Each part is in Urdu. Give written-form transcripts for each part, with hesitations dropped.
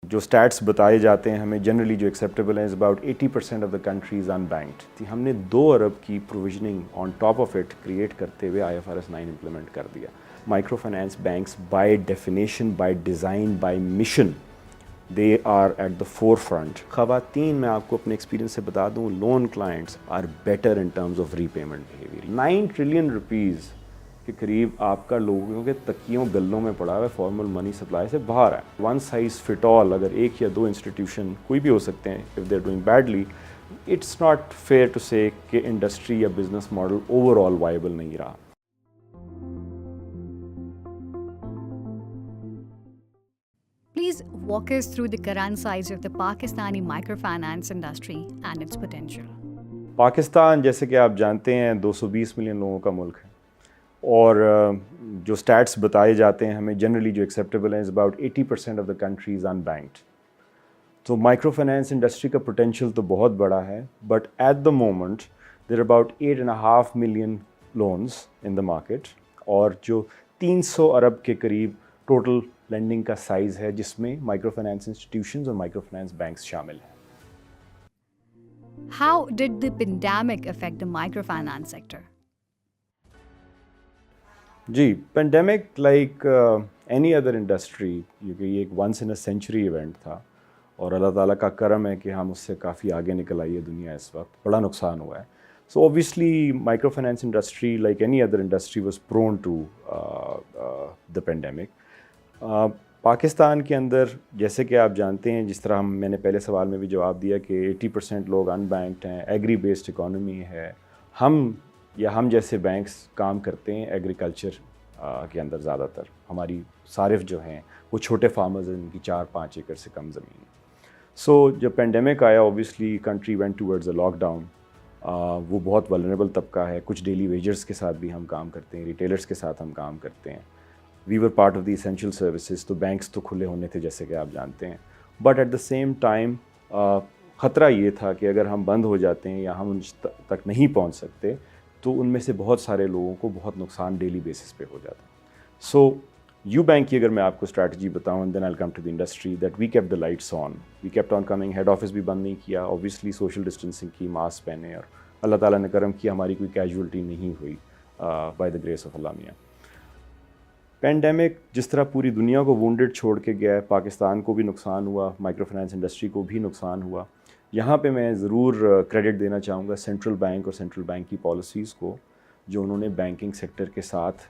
جو اسٹیٹس بتائے جاتے ہیں ہمیں جنرلی جو ایکسیپٹیبل ہیں is about 80% of the countries unbanked. ہم نے 2 ارب کی provisioning on top of it create کرتے ہوئے IFRS 9 امپلیمنٹ کر دیا. Microfinance banks by definition, by design, by mission they are at the forefront. خواتین, میں آپ کو اپنے ایکسپیرینس سے بتا دوں, loan clients are better in terms of repayment behaviour. 9 trillion rupees کے قریب آپ کا لوگوں کے تکیوں گلوں میں پڑا ہوا ہے, فارمل منی سپلائی سے باہر ہے. ون سائز فٹ آل, اگر ایک یا 2 انسٹیٹیوشن کوئی بھی ہو سکتے ہیں, if they are doing badly, it's not fair to say کہ انڈسٹری یا business model overall viable نہیں رہا. Please walk us through the current size of the Pakistani microfinance industry and its potential. Pakistan جیسے کہ آپ جانتے ہیں 220 ملین لوگوں کا ملک ہے, اور جو اسٹیٹس بتائے جاتے ہیں ہمیں جنرلی جو ایکسیپٹیبل ہیں is about 80% of the countries unbanked. تو مائکرو فائنانس انڈسٹری کا پوٹینشیل تو بہت بڑا ہے, but at the moment there about 8.5 million loans in the market, اور جو 300 ارب کے قریب ٹوٹل لینڈنگ کا سائز ہے, جس میں مائکرو فائنانس انسٹیٹیوشنز اور مائکرو فائنانس بینکس شامل ہیں. How did the pandemic affect the microfinance sector? جی, pandemic like any other industry, کیونکہ یہ ایک once in a century event تھا, اور اللہ تعالیٰ کا کرم ہے کہ ہم اس سے کافی آگے نکل آئی ہے دنیا. اس وقت بڑا نقصان ہوا ہے. So obviously microfinance industry like any other industry was prone to the pandemic. Pakistan کے اندر جیسے کہ آپ جانتے ہیں, جس طرح میں نے پہلے سوال میں بھی جواب دیا کہ 80% لوگ ان بینکڈ ہیں, ایگری بیسڈ اکانومی ہے. ہم جیسے بینکس کام کرتے ہیں ایگریکلچر کے اندر زیادہ تر. ہماری صارف جو ہیں وہ چھوٹے فارمرز ہیں, ان کی 4-5 ایکڑ سے کم زمین. سو جب پینڈیمک آیا, obviously country went towards a lockdown. وہ بہت ولنریبل طبقہ ہے. کچھ ڈیلی ویجرز کے ساتھ بھی ہم کام کرتے ہیں, ریٹیلرز کے ساتھ ہم کام کرتے ہیں. We were part of the essential services. تو بینکس تو کھلے ہونے تھے جیسے کہ آپ جانتے ہیں, but at the same time خطرہ یہ تھا کہ اگر ہم بند ہو جاتے ہیں یا ہم ان تک نہیں پہنچ سکتے تو ان میں سے بہت سارے لوگوں کو بہت نقصان ڈیلی بیسس پہ ہو جاتا. سو یو بینک کی اگر میں آپ کو اسٹریٹجی بتاؤں, then I will come to the industry, that we kept the lights on, we kept on coming. Head office بھی بند نہیں کیا, اوبویسلی سوشل ڈسٹینسنگ کی, ماسک پہنے, اور اللہ تعالیٰ نے کرم کیا ہماری کوئی کیجولٹی نہیں ہوئی بائی دا گریس آف اللہ میاں. پینڈیمک جس طرح پوری دنیا کو وونڈڈ چھوڑ کے گیا ہے, پاکستان کو بھی نقصان ہوا, مائکرو فائنانس انڈسٹری کو بھی نقصان ہوا. یہاں پہ میں ضرور کریڈٹ دینا چاہوں گا سینٹرل بینک اور سینٹرل بینک کی پالیسیز کو, جو انہوں نے بینکنگ سیکٹر کے ساتھ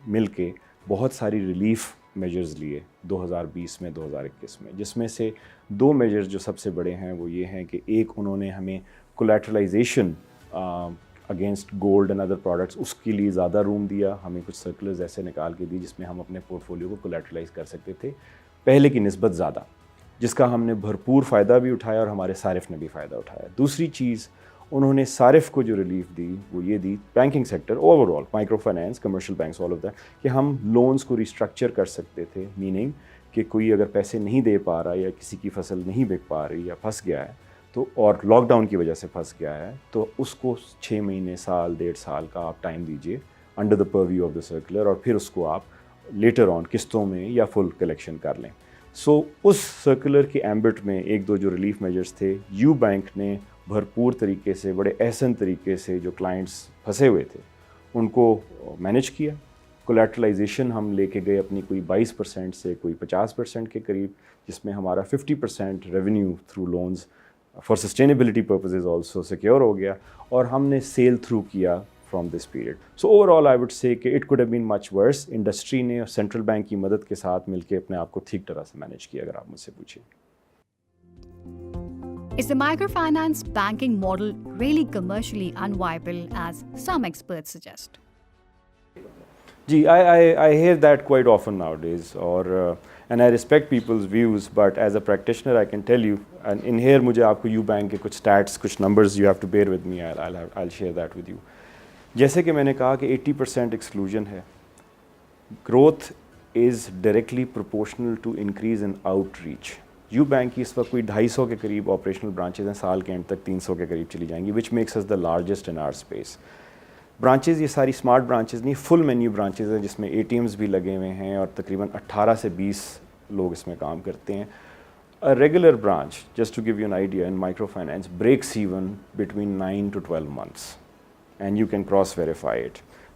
مل کے بہت ساری ریلیف میجرز لیے 2020 میں 2021 میں, جس میں سے 2 میجرز جو سب سے بڑے ہیں وہ یہ ہیں کہ ایک انہوں نے ہمیں collateralization against gold and other products, اس کے لیے زیادہ روم دیا. ہمیں کچھ سرکلرز ایسے نکال کے دی جس میں ہم اپنے پورٹ فولیو کو کولیٹرلائز کر سکتے تھے پہلے کی نسبت زیادہ, جس کا ہم نے بھرپور فائدہ بھی اٹھایا اور ہمارے صارف نے بھی فائدہ اٹھایا. دوسری چیز انہوں نے صارف کو جو ریلیف دی وہ یہ دی, banking sector overall, microfinance, commercial banks, all of that, کہ ہم لونز کو ریسٹرکچر کر سکتے تھے. میننگ کہ کوئی اگر پیسے نہیں دے پا رہا یا کسی کی فصل نہیں بک پا رہی یا پھنس گیا ہے تو, اور لاک ڈاؤن کی وجہ سے پھنس گیا ہے, تو اس کو 6 مہینے, سال, 1.5 سال کا آپ ٹائم دیجیے under the purview of the circular, اور پھر اس کو آپ لیٹر آن قسطوں میں یا فل کلیکشن کر لیں. سو اس سرکولر کے ایمبٹ میں 1-2 جو ریلیف میجرز تھے, یو بینک نے بھرپور طریقے سے, بڑے احسن طریقے سے جو کلائنٹس پھنسے ہوئے تھے ان کو مینیج کیا. کولیٹرلائزیشن ہم لے کے گئے اپنی کوئی 22% سے کوئی 50% کے قریب, جس میں ہمارا 50% revenue through loans for sustainability purposes also secure ہو گیا, اور ہم نے سیل تھرو کیا from this period. So overall I would say کہ it could have been much worse. Industry نے اور سینٹرل بینک کی مدد کے ساتھ مل کے اپنے آپ کو ٹھیک طرح سے مینیج کیا, اگر آپ مجھ سے پوچھیں. Is the microfinance banking model really commercially unviable as some experts suggest? G, I hear that quite often nowadays, and I respect people's views, but as a practitioner I can tell you, and in here مجھے آپ کو یو بینک کے کچھ stats, کچھ numbers you have to bear with me, I'll share that with you. جیسے کہ میں نے کہا کہ 80% exclusion ہے. Growth is directly proportional to increase in outreach. You bank کی اس وقت کوئی 250 کے قریب آپریشنل برانچز ہیں, سال کے اینڈ تک 300 کے قریب چلی جائیں گی, which makes us the largest in our space. Branches یہ ساری اسمارٹ برانچز نہیں, فل مینیو برانچز ہیں جس میں ATMs بھی لگے ہوئے ہیں, اور تقریباً 18 سے 20 لوگ اس میں کام کرتے ہیں. A regular branch, just to give you an idea, in microfinance breaks even between 9 to 12 months and you can cross verify it.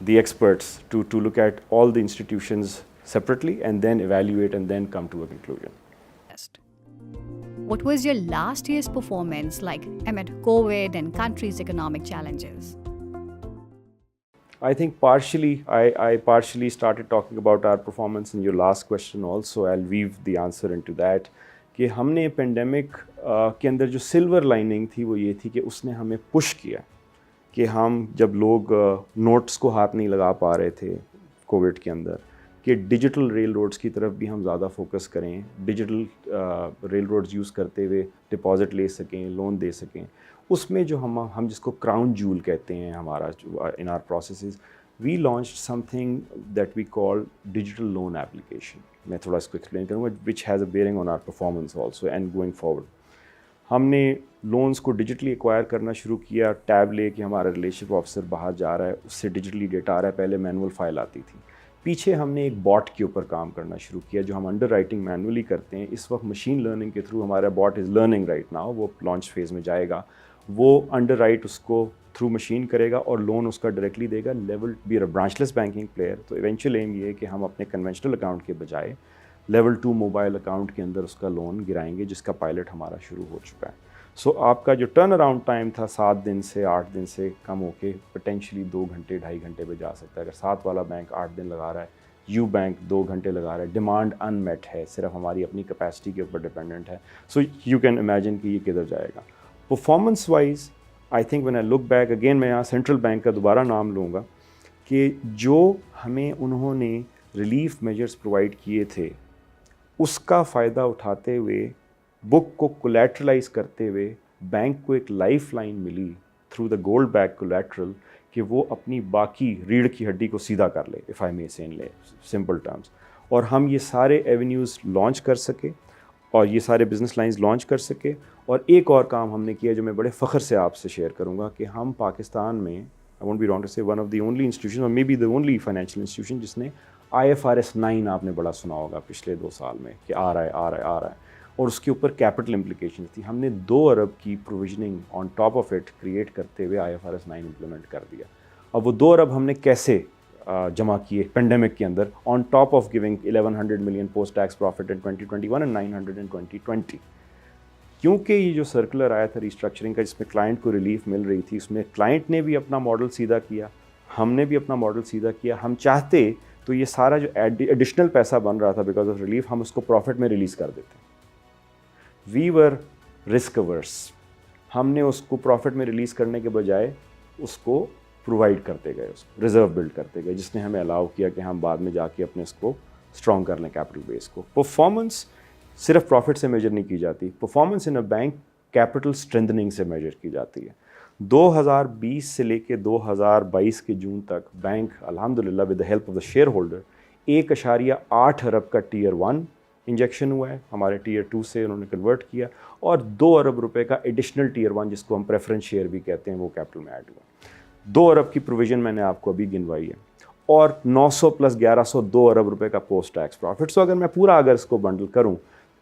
the experts to look at all the institutions separately and then evaluate and then come to a conclusion. What was your last year's performance like amid COVID and country's economic challenges? I think I partially started talking about our performance in your last question also. I'll weave the answer into that. کہ ہم نے پینڈیمک کے اندر جو سلور لائننگ تھی وہ یہ تھی کہ اس نے ہمیں پش کیا کہ ہم جب لوگ نوٹس کو ہاتھ نہیں لگا پا رہے تھے کووڈ کے اندر کہ ڈیجیٹل ریل روڈز کی طرف بھی ہم زیادہ فوکس کریں, ڈیجیٹل ریل روڈز یوز کرتے ہوئے ڈپازٹ لے سکیں, لون دے سکیں. اس میں جو ہم جس کو کراؤن جول کہتے ہیں ہمارا in our processes, we launch something that we call digital loan application. میں تھوڑا اس کو ایکسپلین کروں گا which has a bearing on our performance also and going forward. ہم نے لونس کو ڈیجیٹلی ایکوائر کرنا شروع کیا, ٹیب لے کے ہمارا ریلیشن شپ آفیسر باہر جا رہا ہے, اس سے ڈیجیٹلی ڈیٹا آ رہا ہے. پہلے مینول فائل آتی تھی. پیچھے ہم نے ایک باٹ کے اوپر کام کرنا شروع کیا جو ہم انڈر رائٹنگ مینولی کرتے ہیں. اس وقت مشین لرننگ کے تھرو ہمارا باٹ از لرننگ رائٹ ناؤ, وہ لانچ فیز میں جائے گا. وہ انڈر رائٹ اس کو تھرو مشین کرے گا اور لون اس کا ڈائریکٹلی دے گا. Level be a branchless banking player. تو ایونچوئل ایم یہ ہے کہ ہم اپنے کنونشنل اکاؤنٹ کے بجائے لیول 2 موبائل اکاؤنٹ کے اندر اس کا لون گرائیں گے, جس کا پائلٹ ہمارا شروع ہو چکا ہے. سو آپ کا جو ٹرن اراؤنڈ ٹائم تھا 7 دن سے 8 دن سے کم ہو کے پوٹینشلی 2 گھنٹے 2.5 گھنٹے پہ جا سکتا ہے. اگر 7 والا بینک 8 دن لگا رہا ہے, یو بینک 2 گھنٹے لگا رہا ہے. ڈیمانڈ ان میٹ ہے, صرف ہماری اپنی کیپیسٹی کے اوپر ڈپینڈنٹ ہے. سو یو کین امیجن کہ یہ کدھر جائے گا. Performance wise I think when I look back again, میں یہاں سینٹرل بینک کا دوبارہ نام لوں گا کہ جو ہمیں انہوں نے ریلیف میجرز پرووائڈ کیے تھے اس کا فائدہ اٹھاتے ہوئے, بک کو کولیٹرلائز کرتے ہوئے بینک کو ایک لائف لائن ملی through the gold back collateral کہ وہ اپنی باقی ریڑھ کی ہڈی کو سیدھا کر لے, اف آئی مے سے ان لے سمپل ٹرمز. اور ہم یہ سارے ایونیوز لانچ کر سکے اور یہ سارے بزنس لائنز لانچ کر سکے. اور ایک اور کام ہم نے کیا جو میں بڑے فخر سے آپ سے شیئر کروں گا کہ ہم پاکستان میں, I won't be wrong to say, one of the only institution or may be the only financial institution جس نے IFRS 9 آپ نے بڑا سنا ہوگا پچھلے 2 سال میں کہ آ رہا ہے اور اس کے اوپر کیپٹل امپلیکیشن تھی. ہم نے 2 ارب کی provisioning on top of it create کرتے ہوئے IFRS 9 امپلیمنٹ کر دیا. اب وہ 2 ارب ہم نے کیسے جمع کیے پینڈیمک کے اندر, on top of giving 1100 million post tax profit in 2021 and 900 in 2020. کیونکہ یہ جو سرکولر آیا تھا ریسٹرکچرنگ کا جس میں کلائنٹ کو ریلیف مل رہی تھی, اس میں کلائنٹ نے بھی اپنا ماڈل سیدھا کیا, ہم نے بھی اپنا ماڈل سیدھا کیا. ہم چاہتے تو یہ سارا جو ایڈیشنل پیسہ بن رہا تھا بیکاز آف ریلیف, ہم اس کو پروفٹ میں ریلیز کر دیتے. وی ور رسک اورس. ہم نے اس کو پروفٹ میں ریلیز کرنے کے بجائے اس کو پرووائڈ کرتے گئے, اس کو ریزرو بلڈ کرتے گئے, جس نے ہمیں الاؤ کیا کہ ہم بعد میں جا کے اپنے اس کو اسٹرانگ کر لیں کیپٹل بیس کو. پرفارمنس صرف پروفٹ سے میجر نہیں کی جاتی, performance in a bank capital strengthening سے میجر کی جاتی ہے. 2020 سے لے کے 2022 کے جون تک بینک الحمدللہ with the help of the share holder 1.8 ارب کا ٹیئر 1 انجیکشن ہوا ہے, ہمارے ٹیئر 2 سے انہوں نے کنورٹ کیا, اور 2 ارب روپے کا ایڈیشنل ٹیئر 1 جس کو ہم پریفرنس شیئر بھی کہتے ہیں وہ کیپٹل میں ایڈ ہوا. 2 ارب کی پروویژن میں نے آپ کو ابھی گنوائی ہے, اور 900 + 1100 2 ارب روپے کا پوسٹ ٹیکس پروفٹ. سو اگر میں پورا اس کو بنڈل کروں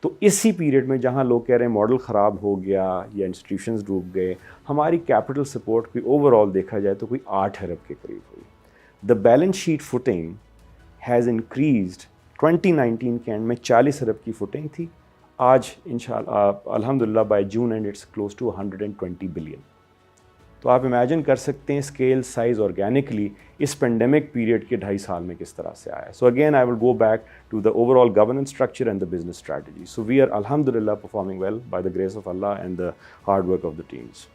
تو اسی پیریڈ میں جہاں لوگ کہہ رہے ہیں ماڈل خراب ہو گیا یا انسٹیٹیوشنز ڈوب گئے, ہماری کیپٹل سپورٹ کوئی اوور آل دیکھا جائے تو کوئی 8 ارب کے قریب ہوئی. The balance sheet footing has increased. 2019 کے اینڈ میں 40 ارب کی فوٹنگ تھی, آج انشاءاللہ الحمدللہ by June and it's close to 120 billion. تو آپ امیجن کر سکتے ہیں اسکیل سائز آرگینکلی اس پینڈیمک پیریڈ کے 2.5 سال میں کس طرح سے آیا. So again I will go back to the overall governance structure and the business strategy. So we are الحمدللہ performing well by the grace of اللہ and the hard work of the teams.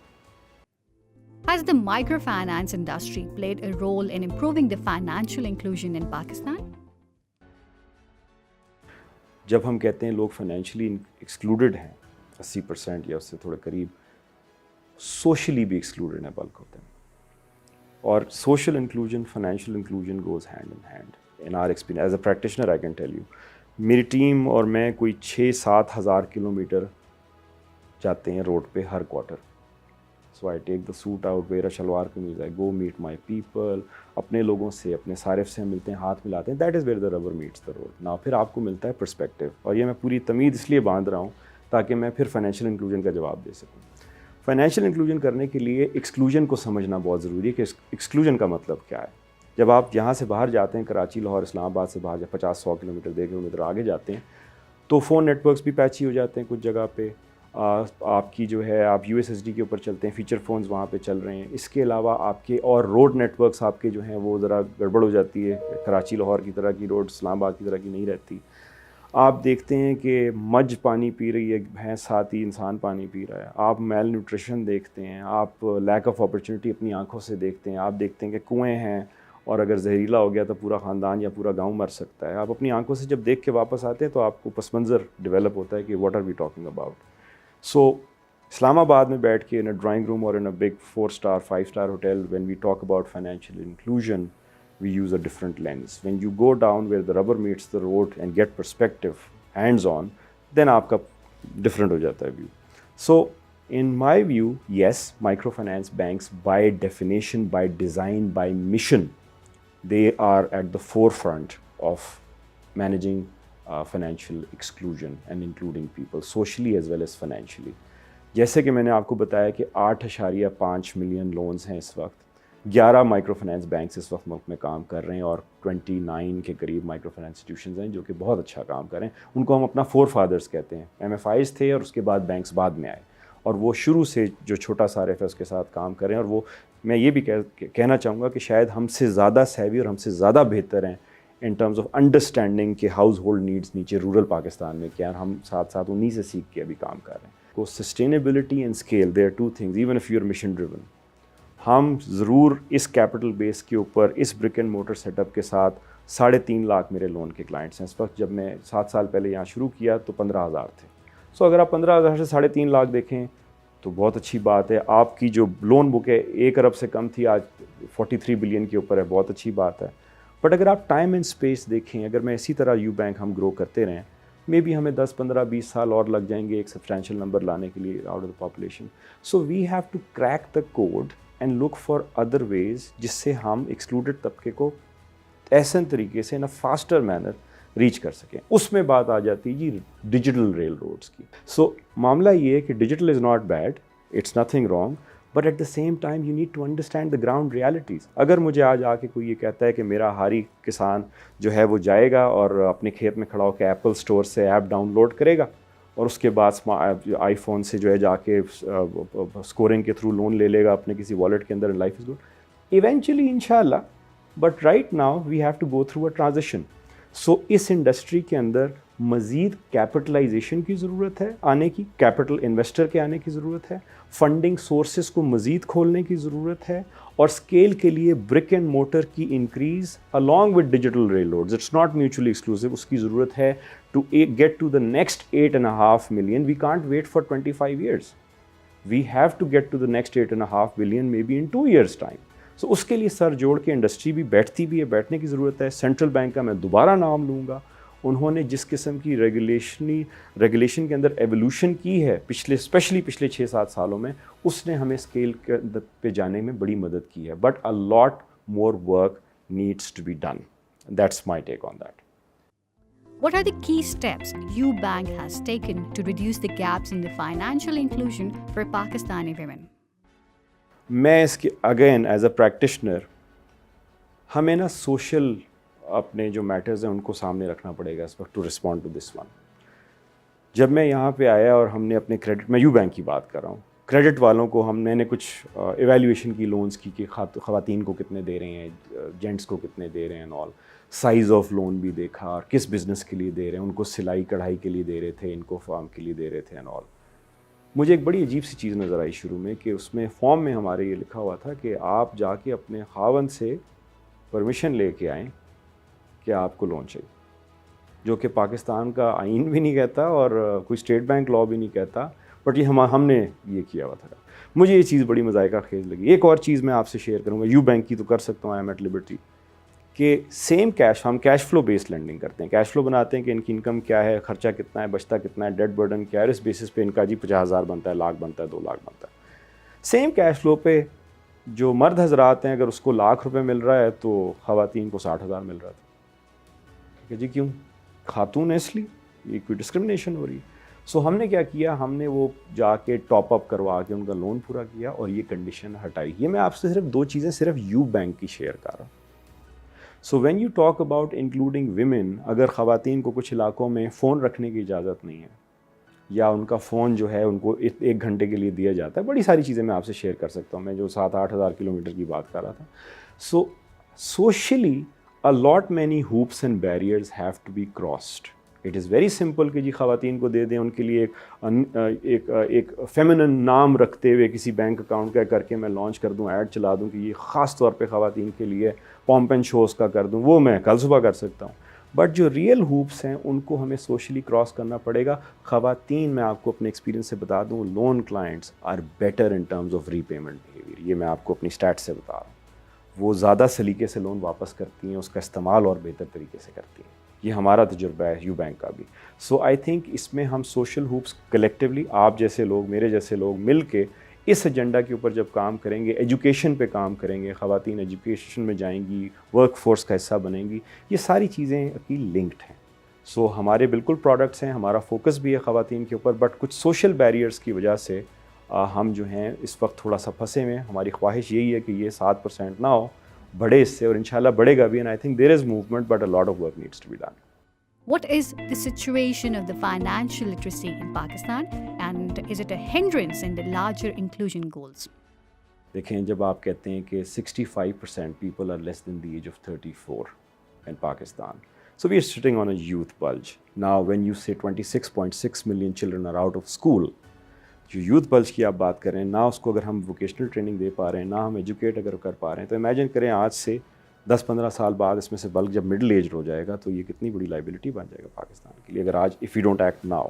Has the microfinance industry played a role in improving the financial inclusion in Pakistan? جب ہم کہتے ہیں لوگ فائنینشلی ایکسکلوڈڈ ہیں 80% یا اس سے تھوڑے قریب, سوشلی بھی ایکسکلوڈڈ ہیں بلک ہوتے ہیں. اور social inclusion financial inclusion goes hand in hand. In our experience as a practitioner I can tell you, میری ٹیم اور میں کوئی 6-7 ہزار کلومیٹر جاتے ہیں روڈ پہ ہر quarter. So I take the suit out, wear shalwar kameez, I go meet my people, اپنے لوگوں سے اپنے صارف سے ملتے ہیں, ہاتھ ملاتے ہیں. That is where the rubber meets the road. نا پھر آپ کو ملتا ہے پرسپیکٹیو, اور یہ میں پوری تمید اس لیے باندھ رہا ہوں تاکہ میں پھر فائنینشیل انکلوژن کا جواب دے سکوں. فائنینشیل انکلوژن کرنے کے لیے ایکسکلوژن کو سمجھنا بہت ضروری ہے کہ ایکسکلوژن کا مطلب کیا ہے. جب آپ یہاں سے باہر جاتے ہیں کراچی لاہور اسلام آباد سے باہر جب 50-100 کلومیٹر 2 کلومیٹر آگے جاتے ہیں تو فون نیٹ ورکس بھی پیچی ہو جاتے ہیں کچھ جگہ پہ. آپ کی جو ہے آپ یو ایس ایس ڈی کے اوپر چلتے ہیں, فیچر فونز وہاں پہ چل رہے ہیں. اس کے علاوہ آپ کے اور روڈ نیٹ ورکس آپ کے جو ہیں وہ ذرا گڑبڑ ہو جاتی ہے, کراچی لاہور کی طرح کی روڈ اسلام آباد کی طرح کی نہیں رہتی. آپ دیکھتے ہیں کہ مجھ پانی پی رہی ہے, بھینس ساتھ ہی انسان پانی پی رہا ہے. آپ میل نیوٹریشن دیکھتے ہیں, آپ لیک آف اپرچونیٹی اپنی آنکھوں سے دیکھتے ہیں. آپ دیکھتے ہیں کہ کنویں ہیں اور اگر زہریلا ہو گیا تو پورا خاندان یا پورا گاؤں مر سکتا ہے. آپ اپنی آنکھوں سے جب دیکھ کے واپس آتے ہیں تو آپ کو پس منظر ڈیولپ ہوتا ہے کہ what are we talking about. So Islamabad میں بیٹھ کے in a drawing room or in a big 4-star 5-star hotel when we talk about financial inclusion we use a different lens. When you go down where the rubber meets the road and get perspective hands on, then aapka different ho jata hai view. So in my view, yes, microfinance banks by definition, by design, by mission, they are at the forefront of managing financial exclusion and including people socially as well as financially. جیسے کہ میں نے آپ کو بتایا کہ 8.5 ملین لونز ہیں اس وقت, 11 مائکرو فنانس بینکس اس وقت ملک میں کام کر رہے ہیں اور 29 کے قریب مائکرو فنانس انسٹیٹیوشنز ہیں جو کہ بہت اچھا کام کر رہے ہیں. ان کو ہم اپنا فور فادرز کہتے ہیں. ایم ایف آئیز تھے اور اس کے بعد بینکس بعد میں آئے, اور وہ شروع سے جو چھوٹا سا ایف ہے اس کے ساتھ کام کر رہے ہیں. اور وہ میں یہ بھی کہنا چاہوں گا کہ شاید ہم سے زیادہ سیوی اور ہم سے زیادہ بہتر ہیں ان ٹرمز آف انڈرسٹینڈنگ کہ ہاؤس ہولڈ نیڈس نیچے رورل پاکستان میں کیا ہیں. ہم ساتھ ساتھ انہی سے سیکھ کے ابھی کام کر رہے ہیں. کو sustainability and scale, they are two things even if you are mission driven. ہم ضرور اس کیپٹل بیس کے اوپر اس brick and mortar setup کے ساتھ 3.5 لاکھ میرے لون کے کلائنٹس ہیں اس وقت. جب میں 7 سال پہلے یہاں شروع کیا تو 15,000 تھے. سو اگر آپ 15,000 سے 3.5 لاکھ دیکھیں تو بہت اچھی بات ہے. آپ کی جو لون بک ہے 1 ارب سے کم تھی, آج 43 بلین کے اوپر ہے, بہت اچھی بات ہے. بٹ اگر آپ ٹائم اینڈ اسپیس دیکھیں, اگر میں اسی طرح یو بینک ہم گرو کرتے رہیں, مے بی ہمیں 10, 15, 20 سال اور لگ جائیں گے ایک سبسٹینشیل نمبر لانے کے لیے out of the population. So we have to crack the code and look for other ways جس سے ہم ایکسکلوڈڈ طبقے کو احسن طریقے سے in a faster manner reach کر سکیں. اس میں بات آ جاتی ہے جی ڈیجیٹل ریل روڈس کی. سو معاملہ یہ ہے کہ digital is not bad, it's nothing wrong, but at the same time you need to understand the ground realities. اگر مجھے آج آ کے کوئی یہ کہتا ہے کہ میرا ہاری کسان جو ہے وہ جائے گا اور اپنے کھیت میں کھڑا ہو کے ایپل اسٹور سے ایپ ڈاؤن لوڈ کرے گا اور اس کے بعد آئی فون سے جو ہے جا کے اسکورنگ کے تھرو لون لے لے گا اپنے کسی والیٹ کے اندر, لائف از گڈ ایونچولی انشاءاللہ. But right now we have to go through a transition. So اس انڈسٹری کے اندر مزید کیپٹلائزیشن کی ضرورت ہے آنے کی, کیپٹل انویسٹر کے آنے کی ضرورت ہے, فنڈنگ سورسز کو مزید کھولنے کی ضرورت ہے, اور اسکیل کے لیے برک اینڈ موٹر کی increase along with digital railroads, it's not mutually exclusive, اس کی ضرورت ہے to get to the next 8.5 million. We can't wait for 25 years. We have to get to the next 8.5 billion maybe in 2 years time. So اس کے لیے سر جوڑ کے انڈسٹری بھی بیٹھتی بھی ہے, بیٹھنے کی ضرورت ہے. سینٹرل بینک کا میں دوبارہ نام لوں گا, انہوں نے جس قسم کی ریگولیشن کے اندر ایولیوشن کی ہے اسپیشلی پچھلے 6-7 سالوں میں, اس نے ہمیں اسکیل پہ جانے میں بڑی مدد کی ہے. But a lot more work needs to be done. That's my take on that. What are the key steps UBank has taken to reduce the gaps in the financial inclusion for Pakistani women? میں اس کے اگین ایز اے پریکٹیشنر ہمیں نا سوشل اپنے جو میٹرز ہیں ان کو سامنے رکھنا پڑے گا اس وقت to respond to this one. جب میں یہاں پہ آیا اور ہم نے اپنے کریڈٹ, میں یو بینک کی بات کر رہا ہوں, کریڈٹ والوں کو میں نے کچھ ایویلیویشن کی لونز کی کہ خواتین کو کتنے دے رہے ہیں, جینٹس کو کتنے دے رہے ہیں, آل سائز آف لون بھی دیکھا, اور کس بزنس کے لیے دے رہے ہیں, ان کو سلائی کڑھائی کے لیے دے رہے تھے, ان کو فارم کے لیے دے رہے تھے, اینڈ آل. مجھے ایک بڑی عجیب سی چیز نظر آئی شروع میں کہ اس میں فارم میں ہمارے یہ لکھا ہوا تھا کہ آپ جا کے اپنے خاوند سے پرمیشن لے کے آئیں کہ آپ کو لون چاہیے, جو کہ پاکستان کا آئین بھی نہیں کہتا اور کوئی اسٹیٹ بینک لا بھی نہیں کہتا, بٹ یہ ہم نے یہ کیا ہوا تھا. مجھے یہ چیز بڑی مذائقہ خیز لگی. ایک اور چیز میں آپ سے شیئر کروں گا, یو بینک کی تو کر سکتا ہوں, آئی ایم ایٹ لبرٹی, کہ سیم کیش, ہم کیش فلو بیسڈ لینڈنگ کرتے ہیں. کیش فلو بناتے ہیں کہ ان کی انکم کیا ہے, خرچہ کتنا ہے, بچتا کتنا ہے, ڈیٹ برڈن کیا ہے, اس بیسس پہ ان کا جی 50,000 بنتا ہے, لاکھ بنتا ہے, 2 لاکھ بنتا ہے. سیم کیش فلو پہ جو مرد حضرات ہیں اگر اس کو ₹1,00,000 مل رہا ہے تو خواتین کو 60,000 مل رہا تھا. ٹھیک ہے جی, کیوں؟ خاتون ہے اس لیے, یہ کوئی ڈسکرمنیشن ہو رہی ہے. سو ہم نے کیا کیا, ہم نے وہ جا کے ٹاپ اپ کروا کے ان کا لون پورا کیا اور یہ کنڈیشن ہٹائی. یہ میں آپ سے صرف 2 چیزیں صرف یو بینک کی شیئر کر رہا ہوں. So when you talk about including women, اگر خواتین کو کچھ علاقوں میں فون رکھنے کی اجازت نہیں ہے یا ان کا فون جو ہے ان کو 1 گھنٹے کے لیے دیا جاتا ہے، بڑی ساری چیزیں میں آپ سے شیئر کر سکتا ہوں، میں جو 7-8 ہزار کلومیٹر کی بات کر رہا تھا. سو socially a lot many hoops and barriers have to be crossed. It is very simple کہ جی خواتین کو دے دیں، ان کے لیے ایک فیمنن نام رکھتے ہوئے کسی بینک اکاؤنٹ کا کر کے میں لانچ کر دوں، ایڈ چلا دوں کہ یہ خاص طور پہ خواتین کے لیے پومپ اینڈ شوز کا کر دوں، وہ میں کل صبح کر سکتا ہوں. بٹ جو ریئل ہوپس ہیں ان کو ہمیں سوشلی کراس کرنا پڑے گا. خواتین، میں آپ کو اپنے ایکسپیرینس سے بتا دوں، loan clients are better in terms of repayment behaviour. یہ میں آپ کو اپنی اسٹیٹ سے بتا رہا ہوں. وہ زیادہ سلیقے سے لون واپس کرتی ہیں، اس کا استعمال اور بہتر طریقے سے کرتی ہیں. یہ ہمارا تجربہ ہے یو بینک کا بھی. سو آئی تھنک اس میں ہم سوشل ہوپس کلیکٹیولی، آپ جیسے لوگ، میرے جیسے لوگ مل کے اس ایجنڈا کے اوپر جب کام کریں گے، ایجوکیشن پہ کام کریں گے، خواتین ایجوکیشن میں جائیں گی، ورک فورس کا حصہ بنیں گی، یہ ساری چیزیں کی لنکڈ ہیں. سو ہمارے بالکل پروڈکٹس ہیں، ہمارا فوکس بھی ہے خواتین کے اوپر، بٹ کچھ سوشل بیریئرس کی وجہ سے ہم جو ہیں اس وقت تھوڑا سا پھنسے ہوئے ہیں. ہماری خواہش یہی ہے کہ یہ 7% نہ ہو، بڑھے اس سے، اور انشاءاللہ بڑھے گا بھی. And I think there is movement but a lot of work needs to be done. What is the situation of the financial literacy in Pakistan, and is it a hindrance in the larger inclusion goals? دیکھیں، جب آپ کہتے ہیں کہ 65% people are less than the age of 34 in Pakistan. So we are sitting on a youth bulge. Now when you say 26.6 million children are out of school, جو یوتھ بلج کی آپ بات کریں، نہ اس کو اگر ہم ووکیشنل ٹریننگ دے پا رہے ہیں، نہ ہم ایجوکیٹ اگر کر پا رہے ہیں، تو امیجن کریں آج سے 10-15 سال بعد اس میں سے بلک جب مڈل ایج ہو جائے گا تو یہ کتنی بڑی لائبلٹی بن جائے گا پاکستان کے لیے اگر آج if you don't act now.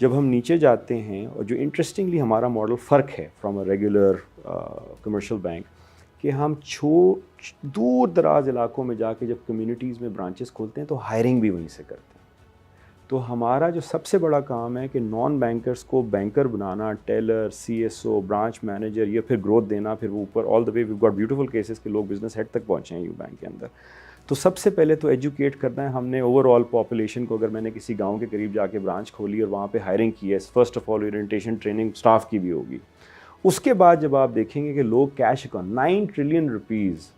جب ہم نیچے جاتے ہیں، اور جو انٹرسٹنگلی ہمارا ماڈل فرق ہے from a regular commercial bank, کہ ہم دور دراز علاقوں میں جا کے جب کمیونٹیز میں برانچز کھولتے ہیں تو ہائرنگ بھی وہیں سے کرتے ہیں. تو ہمارا جو سب سے بڑا کام ہے کہ نان بینکرز کو بینکر بنانا، teller, C S O, branch manager, یا پھر گروتھ دینا، پھر وہ اوپر all the way we've got beautiful cases کہ لوگ بزنس ہیڈ تک پہنچے ہیں یو بینک کے اندر. تو سب سے پہلے تو ایجوکیٹ کرنا ہے ہم نے اوور آل پاپولیشن کو. اگر میں نے کسی گاؤں کے قریب جا کے برانچ کھولی اور وہاں پہ ہائرنگ کی ہے، first of all orientation training staff کی بھی ہوگی. اس کے بعد جب آپ دیکھیں گے کہ لوگ کیش اکاؤنٹ 9 ٹریلین روپیز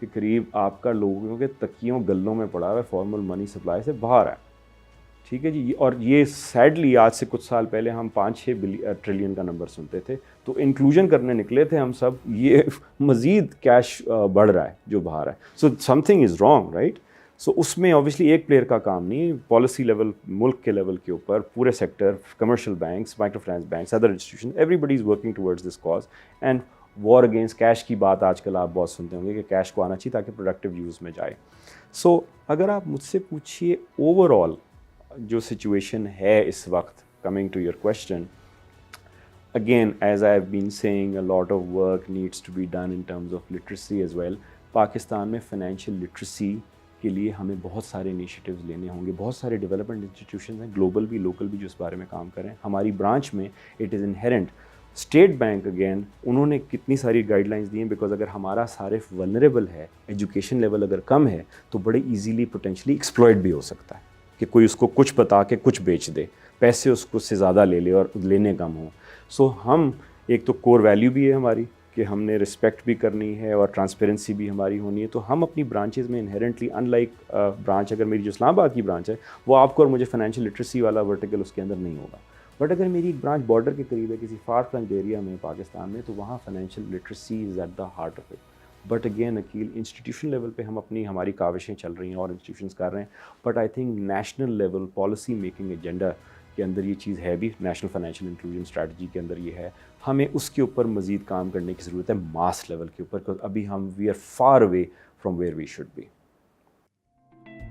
کے قریب آپ کا لوگوں کے تکیوں گلوں میں پڑا ہوا ہے، فارمل منی سپلائی سے باہر ہے. ٹھیک ہے جی. اور یہ سیڈلی آج سے کچھ سال پہلے ہم 5-6 ٹریلین کا نمبر سنتے تھے. تو انکلوژن کرنے نکلے تھے ہم سب، یہ مزید کیش بڑھ رہا ہے جو باہر ہے. So something is wrong, right. So اس میں اوبیسلی ایک پلیئر کا کام نہیں، پالیسی لیول، ملک کے لیول کے اوپر پورے sector, commercial banks, microfinance banks, other institution, everybody is working towards this cause. And war against cash کی بات آج کل آپ بہت سنتے ہوں گے کہ کیش کو آنا چاہیے تاکہ پروڈکٹیو یوز میں جائے. سو اگر آپ مجھ سے پوچھیے اوور آل جو سچویشن ہے اس وقت، coming to your question, again as I have been seeing a lot of work needs to be done in terms of literacy as well. Pakistan میں فائنینشیل لٹریسی کے لیے ہمیں بہت سارے انیشیٹیوز لینے ہوں گے. بہت سارے ڈیولپمنٹ انسٹیٹیوشنز ہیں، گلوبل بھی لوکل بھی، جو اس بارے میں کام کریں. ہماری برانچ میں it is inherent. State bank again انہوں نے کتنی ساری گائیڈ لائنس دی ہیں، بیکاز اگر ہمارا صارف ولنریبل ہے، ایجوکیشن لیول اگر کم ہے، تو بڑے ایزیلی پوٹینشلی ایکسپلائٹ بھی ہو سکتا ہے کہ کوئی اس کو کچھ بتا کے کچھ بیچ دے، پیسے اس کو سے زیادہ لے لے اور لینے کم ہوں. سو ہم ایک تو کور ویلیو بھی ہے ہماری کہ ہم نے رسپیکٹ بھی کرنی ہے اور ٹرانسپیرنسی بھی ہماری ہونی ہے. تو ہم اپنی برانچز میں انہیرنٹلی ان لائک برانچ، اگر میری جو اسلام آباد کی برانچ ہے وہ آپ کو اور مجھے فائنینشیل لٹریسی والا ورٹیکل اس کے اندر نہیں ہوگا. بٹ اگر میری ایک برانچ بارڈر کے قریب ہے کسی فار فلنگ ایریا میں پاکستان میں، تو وہاں financial literacy is at the heart of it. But again Aqeel, institution level پہ ہم ہماری کاوشیں چل رہی ہیں اور انسٹیٹیوشنز کر رہے ہیں. But I think national level policy making agenda کے اندر یہ چیز ہے بھی، نیشنل فائنینشیل انکلوژن اسٹریٹجی کے اندر یہ ہے. ہمیں اس کے اوپر مزید کام کرنے کی ضرورت ہے ماس لیول کے اوپر. ابھی ہم we are far away from where we should be.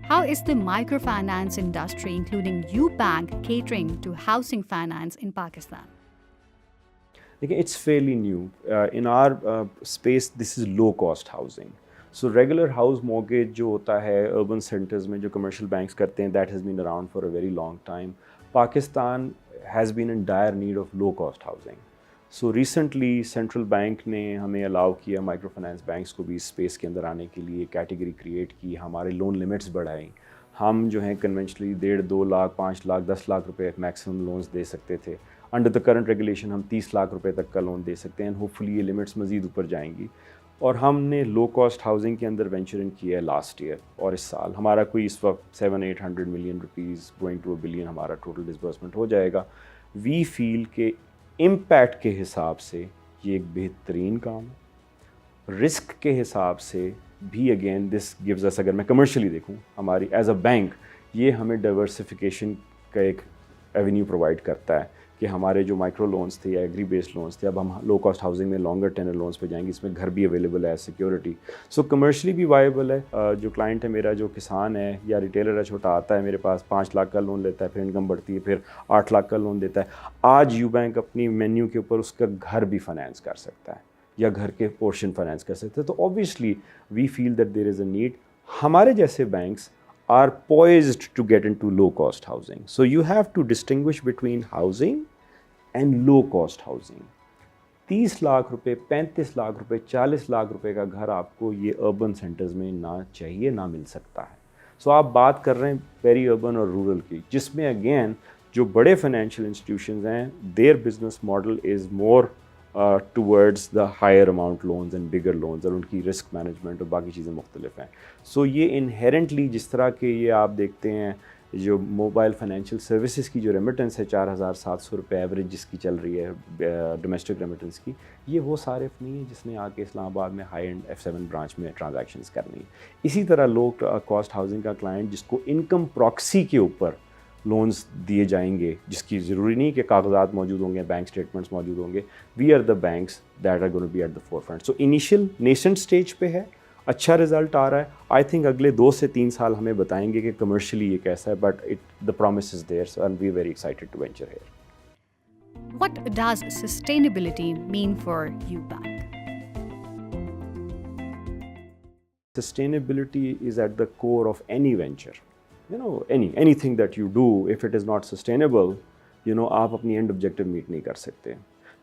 How is the microfinance industry, including UBank, catering to housing finance in Pakistan? دیکھیں، it's fairly new in our space. This is low cost housing. So regular house mortgage جو ہوتا ہے اربن سینٹرز میں جو کمرشل بینکس کرتے ہیں، that has been around for a very long time. Pakistan has been in dire need of love cost housing. So recently central bank نے ہمیں الاؤ کیا مائکرو فائنانس بینکس کو بھی اس اسپیس کے اندر آنے کے لیے، کیٹیگری کریٹ کی، ہمارے لون لمٹس بڑھائیں. ہم جو ہیں کنونشنلی 1.5-2 لاکھ، 5 لاکھ، 10 لاکھ روپے میکسیمم لونز دے سکتے تھے. انڈر دا کرنٹ ریگولیشن ہم 30 لاکھ روپے تک کا لون دے سکتے ہیں. ہوپ فلی یہ لمٹس مزید اوپر جائیں گی. اور ہم نے لو کاسٹ ہاؤسنگ کے اندر وینچر ان کیا ہے لاسٹ ایئر, اور اس سال ہمارا کوئی اس وقت 700-800 million rupees going to $1 billion ہمارا ٹوٹل ڈسبرسمنٹ ہو جائے گا. وی فیل کہ امپیکٹ کے حساب سے یہ ایک بہترین کام ہے, رسک کے حساب سے بھی اگین دس گیوز اس, اگر میں کمرشلی دیکھوں ہماری ایز اے بینک یہ ہمیں ڈائیورسفیکیشن کا ایک ایونیو پرووائڈ کرتا ہے کہ ہمارے جو مائکرو لونس تھے یا ایگری بیسڈ لونس تھے, اب ہم لو کاسٹ ہاؤسنگ میں لانگر ٹینر لونس پہ جائیں گے, اس میں گھر بھی اویلیبل ہے, سیکیورٹی, سو کمرشلی بھی وائبل ہے. جو کلائنٹ ہے میرا, جو کسان ہے یا ریٹیلر ہے چھوٹا, آتا ہے میرے پاس 5 لاکھ کا لون لیتا ہے, پھر انکم بڑھتی ہے, پھر 8 لاکھ کا لون دیتا ہے. آج یو بینک اپنی مینیو کے اوپر اس کا گھر بھی فائنینس کر سکتا ہے یا گھر کے پورشن فائنینس کر سکتے ہیں. تو obviously we feel that there is a need. ہمارے جیسے banks are poised to get into low cost housing. So you have to distinguish between housing and low cost housing. 30 lakh روپے, 35 لاکھ روپے, 40 لاکھ روپے کا گھر آپ کو یہ اربن سینٹرز میں نہ چاہیے, نہ مل سکتا ہے. سو آپ بات کر رہے ہیں پیری اربن اور رورل کی, جس میں اگین جو بڑے فائنینشیل انسٹیٹیوشنز ہیں, their business model is more towards the higher amount loans and bigger loans, اور ان کی رسک مینجمنٹ اور باقی چیزیں مختلف ہیں. سو یہ انہیرنٹلی جس طرح کہ یہ آپ دیکھتے ہیں جو موبائل فائنینشیل سروسز کی جو ریمیٹنس ہے 4,700 روپے ایوریج جس کی چل رہی ہے ڈومیسٹک ریمیٹنس کی, یہ وہ صارف نہیں ہے جس نے آ کے اسلام آباد میں ہائی اینڈ F7 برانچ میں ٹرانزیکشنز کرنی ہے. اسی طرح لو کاسٹ ہاؤسنگ کا کلائنٹ جس کو انکم پراکسی کے اوپر لونز دیے جائیں گے, جس کی ضروری نہیں کہ کاغذات موجود ہوں گے, بینک اسٹیٹمنٹس موجود ہوں گے, we are the banks that are going to be at the forefront. So initial nascent stage پہ ہے, اچھا رزلٹ آ رہا ہے. آئی تھنک اگلے 2 سے 3 سال ہمیں بتائیں گے کہ کمرشلی یہ کیسا ہے, but the promise is there, so and we very excited to venture here. What does sustainability mean for you bank? Sustainability is at the core of any venture. You know, anything that you do, if it is not sustainable, you know, آپ اپنی اینڈ آبجیکٹیو میٹ نہیں کر سکتے.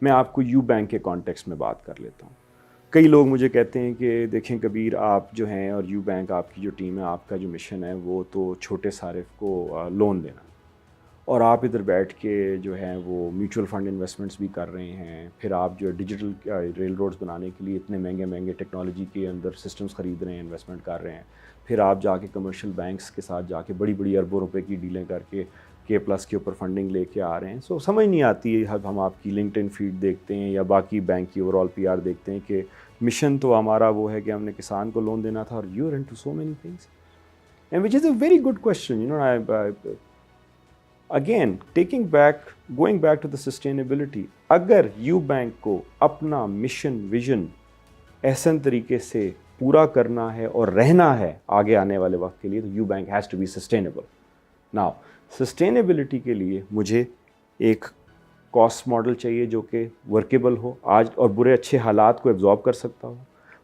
میں آپ کو یو بینک کے کانٹیکسٹ میں بات کر لیتا ہوں. کئی لوگ مجھے کہتے ہیں کہ دیکھیں کبیر, آپ جو ہیں اور یو بینک آپ کی جو ٹیم ہے, آپ کا جو مشن ہے وہ تو چھوٹے صارف کو لون دینا, اور آپ ادھر بیٹھ کے جو ہیں وہ میوچل فنڈ انویسٹمنٹس بھی کر رہے ہیں. پھر آپ جو ہے ڈیجیٹل ریل روڈز بنانے کے لیے اتنے مہنگے ٹیکنالوجی کے اندر سسٹمز خرید رہے ہیں, انویسٹمنٹ کر رہے ہیں. پھر آپ جا کے کمرشل بینکس کے ساتھ جا کے بڑی اربوں روپے کی ڈیلیں کر کے K+ کے اوپر فنڈنگ لے کے آ رہے ہیں. سو سمجھ نہیں آتی ہے, ہم آپ کی لنکڈ ان فیڈ دیکھتے ہیں یا باقی بینک کی اوور آل PR دیکھتے ہیں کہ مشن تو ہمارا وہ ہے کہ ہم نے کسان کو لون دینا تھا, اور you are into so many things, and which is a very good question. You know, again going back to the sustainability, اگر یو بینک کو اپنا مشن ویژن احسن طریقے سے پورا کرنا ہے اور رہنا ہے آگے آنے والے وقت کے لیے, تو U Bank has to be sustainable. Now sustainability کے لیے مجھے ایک کاسٹ ماڈل چاہیے جو کہ ورکیبل ہو آج اور برے اچھے حالات کو ایبزارب کر سکتا ہو.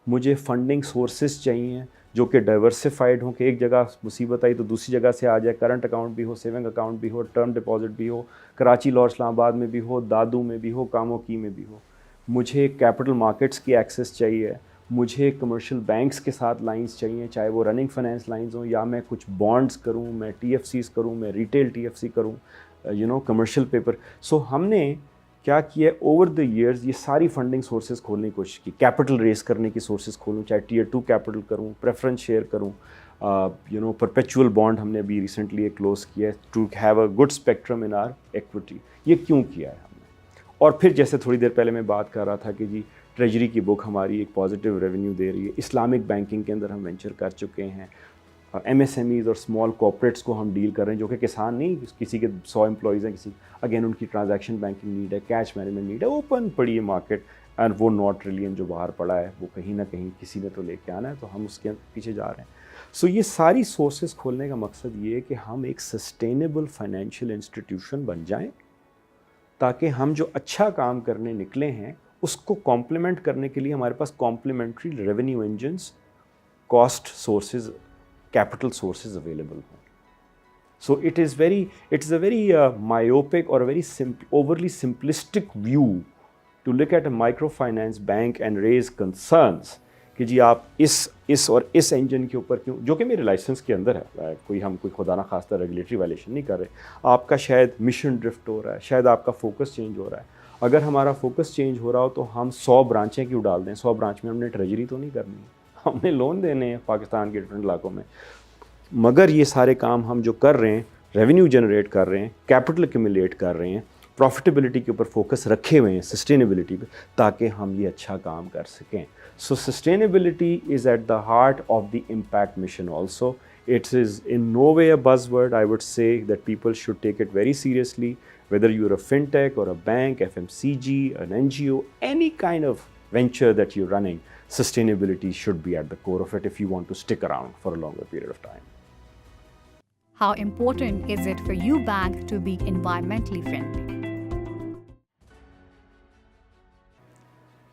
مجھے فنڈنگ سورسز چاہیے جو کہ ڈائیورسفائڈ ہوں, کہ ایک جگہ مصیبت آئی تو دوسری جگہ سے آ جائے. کرنٹ اکاؤنٹ بھی ہو, سیونگ اکاؤنٹ بھی ہو, ٹرم ڈپازٹ بھی ہو, کراچی لاہور اسلام آباد میں بھی ہو, دادو میں بھی ہو, کاموں کی میں بھی ہو. مجھے کیپٹل مارکیٹس کی ایکسیس چاہیے, مجھے کمرشل بینکس کے ساتھ لائنز چاہیے, چاہے وہ رننگ فائنینس لائنز ہوں یا میں کچھ بانڈز کروں, میں TFCs کروں, میں ریٹیل TFC کروں, یو نو کمرشل پیپر. سو ہم نے کیا کیا ہے اوور دا ایئرز, یہ ساری فنڈنگ سورسز کھولنے کی کوشش کی, کیپٹل ریز کرنے کی سورسز کھولوں, چاہے Tier 2 کیپٹل کروں, پریفرنس شیئر کروں, یو نو پرپیچول بانڈ ہم نے ابھی ریسنٹلی ایک کلوز کیا ہے to have a good spectrum in our equity. یہ کیوں کیا ہے ہم نے؟ اور پھر جیسے تھوڑی دیر پہلے میں بات کر رہا تھا کہ جی ٹریجری کی بک ہماری ایک پازیٹیو ریونیو دے رہی ہے. اسلامک بینکنگ کے اندر ہم وینچر کر چکے ہیں. MSMEs اور اسمال کارپوریٹس کو ہم ڈیل کر رہے ہیں جو کہ کسان نہیں, کسی کے 100 امپلائیز ہیں, کسی اگین ان کی ٹرانزیکشن بینکنگ نیڈ ہے, کیش مینجمنٹ نیڈ ہے, اوپن پڑی ہے مارکیٹ, اینڈ وہ $0 ٹریلین جو باہر پڑا ہے وہ کہیں نہ کہیں کسی نے تو لے کے آنا ہے, تو ہم اس کے پیچھے جا رہے ہیں. سو یہ ساری سورسز کھولنے کا مقصد یہ ہے کہ ہم ایک سسٹینیبل فائنینشیل انسٹیٹیوشن بن جائیں, تاکہ ہم جو اچھا کام کرنے نکلے ہیں اس کو کمپلیمنٹ کرنے کے لیے ہمارے پاس complementary revenue engines, cost sources, capital sources available ہوں. So it is a very myopic or a very overly simplistic view to look at a microfinance bank and raise concerns کہ جی آپ اس اور اس انجن کے اوپر کیوں, جو کہ میرے لائسنس کے اندر ہے, ہم کوئی خدا نخواستہ ریگولیٹری وائلیشن نہیں کر رہے. آپ کا شاید مشن ڈرفٹ ہو رہا ہے, شاید آپ کا فوکس چینج ہو رہا ہے, اگر ہمارا فوکس چینج ہو رہا ہو تو ہم 100 برانچیں کیوں ڈال دیں؟ 100 برانچ میں ہم نے ٹریجری تو نہیں کرنی، ہم نے لون دینے ہیں پاکستان کے ڈفرینٹ علاقوں میں. مگر یہ سارے کام ہم جو کر رہے ہیں، ریونیو جنریٹ کر رہے ہیں، کیپٹل ایکومولیٹ کر رہے ہیں، پروفیٹیبلٹی کے اوپر فوکس رکھے ہوئے ہیں، سسٹینیبلٹی پہ، تاکہ ہم یہ اچھا کام کر سکیں. So sustainability is at the heart of the impact mission also. It is in no way a buzzword. I would say that people should take it very seriously, whether you're a fintech or a bank, FMCG, an NGO, any kind of venture that you're running, sustainability should be at the core of it if you want to stick around for a longer period of time. How important is it for you bank to be environmentally friendly?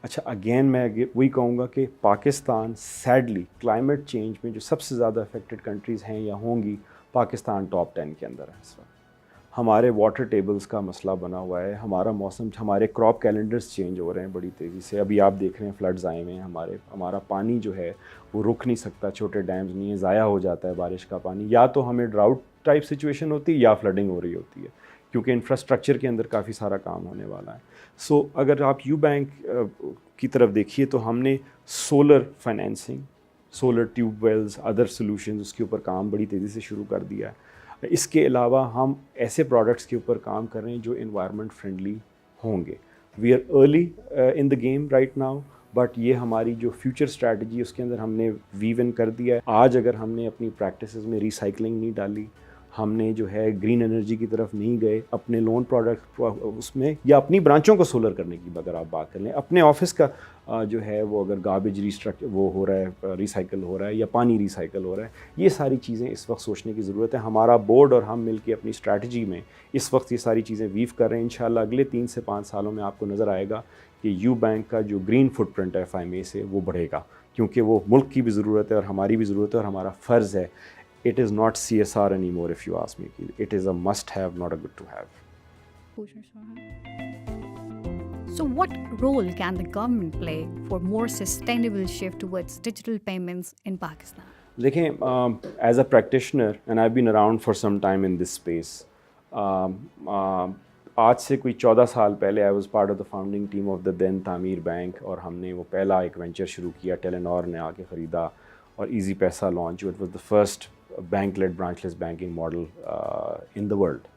اچھا، اگین میں وہی کہوں گا کہ پاکستان سیڈلی کلائمیٹ چینج میں جو سب سے زیادہ افیکٹڈ کنٹریز ہیں یا ہوں گی، پاکستان ٹاپ 10 کے اندر ہے اس وقت. ہمارے واٹر ٹیبلز کا مسئلہ بنا ہوا ہے، ہمارا موسم، ہمارے کراپ کیلنڈرز چینج ہو رہے ہیں بڑی تیزی سے. ابھی آپ دیکھ رہے ہیں فلڈز آئے ہوئے ہیں، ہمارا پانی جو ہے وہ رک نہیں سکتا، چھوٹے ڈیمز نہیں ہیں، ضائع ہو جاتا ہے بارش کا پانی. یا تو ہمیں ڈراؤٹ ٹائپ سچویشن ہوتی ہے یا فلڈنگ ہو رہی ہوتی ہے، کیونکہ انفراسٹرکچر کے اندر کافی سارا کام ہونے والا ہے. سو اگر آپ یو بینک کی طرف دیکھیے تو ہم نے solar financing, solar tube wells, other solutions, اس کے اوپر کام بڑی تیزی سے شروع کر دیا ہے. اس کے علاوہ ہم ایسے پروڈکٹس کے اوپر کام کر رہے ہیں جو انوائرمنٹ فرینڈلی ہوں گے. We are early in the game right now, but یہ ہماری جو فیوچر اسٹریٹجی اس کے اندر ہم نے ویو ان کر دیا ہے. آج اگر ہم نے اپنی پریکٹسز میں ریسائکلنگ نہیں ڈالی، ہم نے جو ہے گرین انرجی کی طرف نہیں گئے اپنے لون پروڈکٹ اس میں، یا اپنی برانچوں کو سولر کرنے کی اگر آپ بات کر لیں، اپنے آفس کا جو ہے وہ اگر گاربیج وہ ہو رہا ہے، ریسائکل ہو رہا ہے، یا پانی ریسائکل ہو رہا ہے، یہ ساری چیزیں اس وقت سوچنے کی ضرورت ہے. ہمارا بورڈ اور ہم مل کے اپنی اسٹریٹجی میں اس وقت یہ ساری چیزیں ویو کر رہے ہیں. انشاءاللہ اگلے 3 سے 5 سالوں میں آپ کو نظر آئے گا کہ یو بینک کا جو گرین فٹ پرنٹ ہے FIMA سے وہ بڑھے گا، کیونکہ وہ ملک کی بھی ضرورت ہے اور ہماری بھی ضرورت ہے اور ہمارا فرض ہے. It is not CSR anymore if you ask me. It is a must have, not a good to have. So what role can the government play for more sustainable shift towards digital payments in Pakistan? دیکھیں، as a practitioner and I've been around for some time in this space, آج سے کوئی 14 سال پہلے I was part of the founding team of the then تعمیر بینک، اور ہم نے وہ پہلا ایک وینچر شروع کیا، ٹیلینور نے آ کے خریدا اور ایزی پیسہ launch. It was the first bank-led branchless banking model in the world,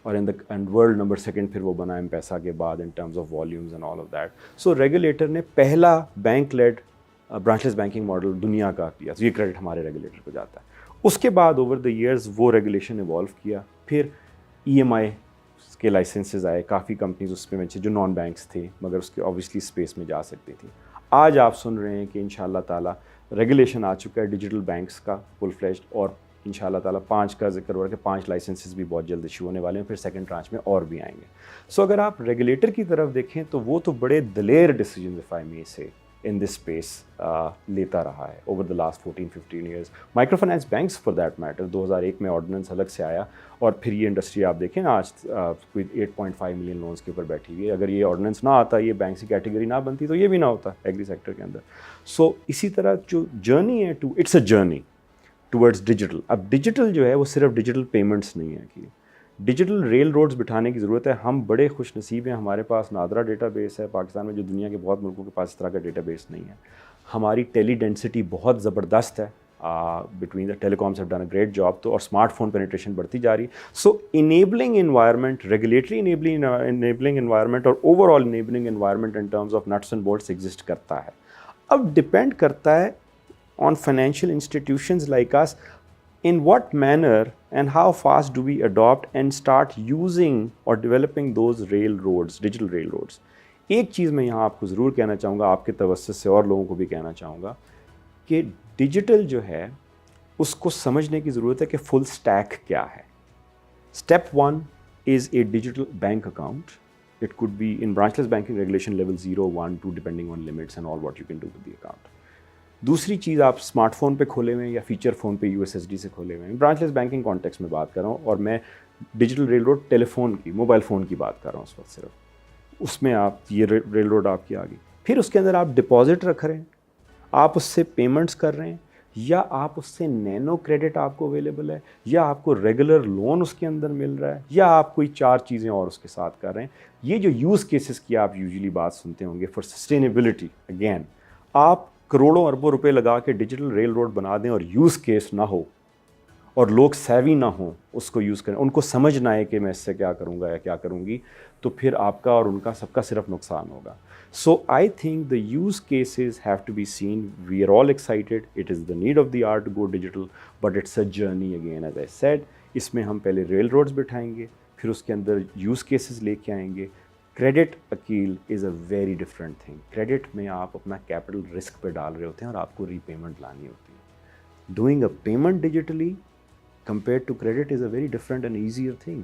اور and world number 2 پھر وہ بنا M-Pesa کے بعد in terms of volumes and all of that. So regulator نے پہلا bank-led branchless banking model دنیا کا کیا، یہ کریڈٹ ہمارے ریگولیٹر کو جاتا ہے. اس کے بعد اوور دا ایئرز وہ ریگولیشن ایوالو کیا، پھر EMI کے لائسنسز آئے، کافی کمپنیز اس پہ جو نان بینکس تھے مگر اس کے اوبیسلی اسپیس میں جا سکتی تھی. آج آپ سن رہے ہیں کہ انشاءاللہ تعالیٰ ریگولیشن آ چکا ہے ڈیجیٹل بینکس کا فل فلیجڈ، اور انشاءاللہ تعالیٰ 5 کا ذکر ہو رہا ہے کہ 5 لائسنسز بھی بہت جلد ایشو ہونے والے ہیں، پھر سیکنڈ ٹرانچ میں اور بھی آئیں گے. سو اگر آپ ریگولیٹر کی طرف دیکھیں تو وہ تو بڑے دلیر ڈیسیجنز FIMA سے ان دس اسپیس لیتا رہا ہے over the last 14-15 years. Micro finance banks for that matter 2001 میں آرڈیننس الگ سے آیا، اور پھر یہ انڈسٹری آپ دیکھیں آج کوئی 8.5 ملین لونس کے اوپر بیٹھی ہوئی ہے. اگر یہ آرڈیننس نہ آتا، یہ بینک کی کیٹیگری نہ بنتی، تو یہ بھی نہ ہوتا ایگری سیکٹر کے اندر. سو اسی طرح جو جرنی ہے it's a journey towards digital. اب ڈیجیٹل جو ہے وہ صرف ڈیجیٹل پیمنٹس نہیں ہے، کہ ڈیجیٹل ریل روڈز بٹھانے کی ضرورت ہے. ہم بڑے خوش نصیب ہیں، ہمارے پاس نادرا ڈیٹا بیس ہے پاکستان میں، جو دنیا کے بہت ملکوں کے پاس اس طرح کا ڈیٹا بیس نہیں ہے. ہماری ٹیلی ڈینسٹی بہت زبردست ہے، between the telecoms have done a great job. تو اور اسمارٹ فون پینیٹریشن بڑھتی جا رہی. So enabling environment, regulatory enabling environment اور overall enabling environment in terms of nuts and bolts exist کرتا ہے. اب ڈپینڈ کرتا ہے on financial institutions like us in what manner and how fast do we adopt and start using or developing those railroads, digital railroads. ایک چیز میں یہاں آپ کو ضرور کہنا چاہوں گا، آپ کے توسط سے اور لوگوں کو بھی کہنا چاہوں گا، کہ ڈیجیٹل جو ہے اس کو سمجھنے کی ضرورت ہے کہ فل اسٹیک کیا ہے. Step 1 is a digital bank account. It could be in branchless banking regulation level 0, 1, 2 depending on limits and all what you can do with the account. دوسری چیز، آپ اسمارٹ فون پہ کھولے ہوئے ہیں یا فیچر فون پہ USSD سے کھولے ہوئے ہیں. برانچ لیس بینکنگ کانٹیکس میں بات کر رہا ہوں، اور میں ڈیجیٹل ریل روڈ ٹیلی فون کی، موبائل فون کی بات کر رہا ہوں اس وقت. صرف اس میں آپ یہ ریل روڈ آپ کی آ گئی. پھر اس کے اندر آپ ڈپازٹ رکھ رہے ہیں، آپ اس سے پیمنٹس کر رہے ہیں، یا آپ اس سے نینو کریڈٹ آپ کو اویلیبل ہے, یا آپ کو ریگولر لون اس کے اندر مل رہا ہے, یا آپ کوئی 4 چیزیں اور اس کے ساتھ کر رہے ہیں. یہ جو یوز کیسز کی آپ یوزلی بات سنتے ہوں گے فار سسٹینیبلٹی, اگین آپ کروڑوں اربوں روپے لگا کے ڈیجیٹل ریل روڈ بنا دیں اور یوز کیس نہ ہو اور لوگ سیوی نہ ہوں اس کو یوز کریں, ان کو سمجھ نہ آئے کہ میں اس سے کیا کروں گا یا کیا کروں گی, تو پھر آپ کا اور ان کا سب کا صرف نقصان ہوگا. So I think the use cases have to be seen. We are all excited, it is the need of the hour to go digital, but it's a journey again as I said. اس میں ہم پہلے ریل روڈز بٹھائیں گے, پھر اس کے اندر یوز کیسز لے کے آئیں گے. Credit Aqeel is a very different thing. Credit میں آپ اپنا کیپٹل رسک پہ ڈال رہے ہوتے ہیں اور آپ کو ری پیمنٹ لانی ہوتی ہے. Doing a payment digitally compared to credit is a very different and easier thing.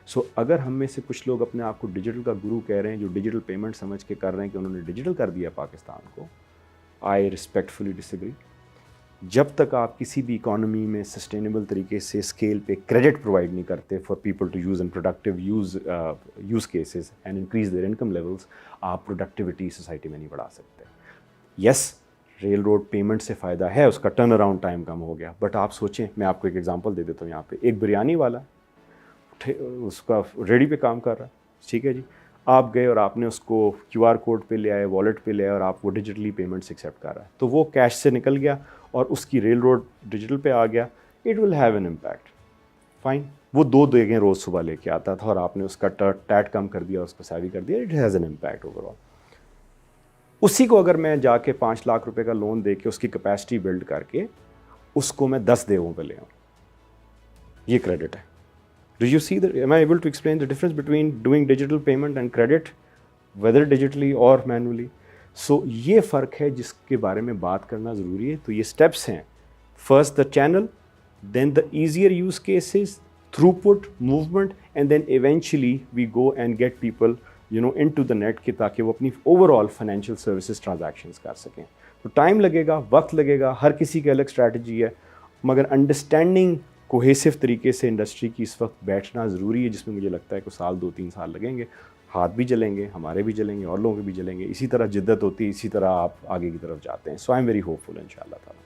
So اگر ہم میں سے کچھ لوگ اپنے آپ کو ڈیجیٹل کا گرو کہہ رہے ہیں, جو ڈیجیٹل پیمنٹ سمجھ کے کر رہے ہیں کہ انہوں نے ڈیجیٹل کر دیا پاکستان کو, I respectfully disagree. جب تک آپ کسی بھی اکانومی میں سسٹینیبل طریقے سے اسکیل پہ کریڈٹ پرووائڈ نہیں کرتے for people to use in productive use cases and increase their income levels, آپ پروڈکٹیوٹی سوسائٹی میں نہیں بڑھا سکتے. یس, ریل روڈ پیمنٹ سے فائدہ ہے, اس کا ٹرن اراؤنڈ ٹائم کم ہو گیا, بٹ آپ سوچیں, میں آپ کو ایک ایگزامپل دے دیتا ہوں یہاں پہ. ایک بریانی والا اس کا ریڈی پہ کام کر رہا ہے, ٹھیک ہے جی, آپ گئے اور آپ نے اس کو کیو آر کوڈ پہ لے آئے, والیٹ پہ لے آئے اور آپ وہ ڈیجیٹلی پیمنٹس ایکسیپٹ کر رہا ہے, تو وہ کیش سے نکل گیا اور اس کی ریل روڈ ڈیجیٹل پہ آ گیا. It will have an impact, fine. وہ 2 دیگیں روز صبح لے کے آتا تھا اور آپ نے اس کا ٹیٹ کم کر دیا, اس کو سیوی کر دیا, it has an impact over all. اسی کو اگر میں جا کے 5 لاکھ روپے کا لون دے کے اس کی کیپیسٹی بلڈ کر کے اس کو میں 10 دیگوں پہ لے آؤں, یہ کریڈٹ ہے. Do you see am I able to explain the difference between doing digital payment and credit, whether digitally or manually? So یہ فرق ہے جس کے بارے میں بات کرنا ضروری ہے. تو یہ اسٹیپس ہیں. First the channel, then the easier use cases, throughput, movement, and then eventually we go and get people into the net کہ تاکہ وہ اپنی overall financial services transactions کر سکیں. تو ٹائم لگے گا, وقت لگے گا, ہر کسی کی الگ اسٹریٹجی ہے, مگر انڈرسٹینڈنگ کوہیسو طریقے سے انڈسٹری کی اس وقت بیٹھنا ضروری ہے, جس میں مجھے لگتا ہے کہ 2-3 سال لگیں گے. ہاتھ بھی جلیں گے, ہمارے بھی جلیں گے, اور لوگوں کے بھی جلیں گے. اسی طرح جدت ہوتی ہے, اسی طرح آپ آگے کی طرف جاتے ہیں. سو آئی ایم ویری ہوپ فل ان شاء اللہ تعالیٰ.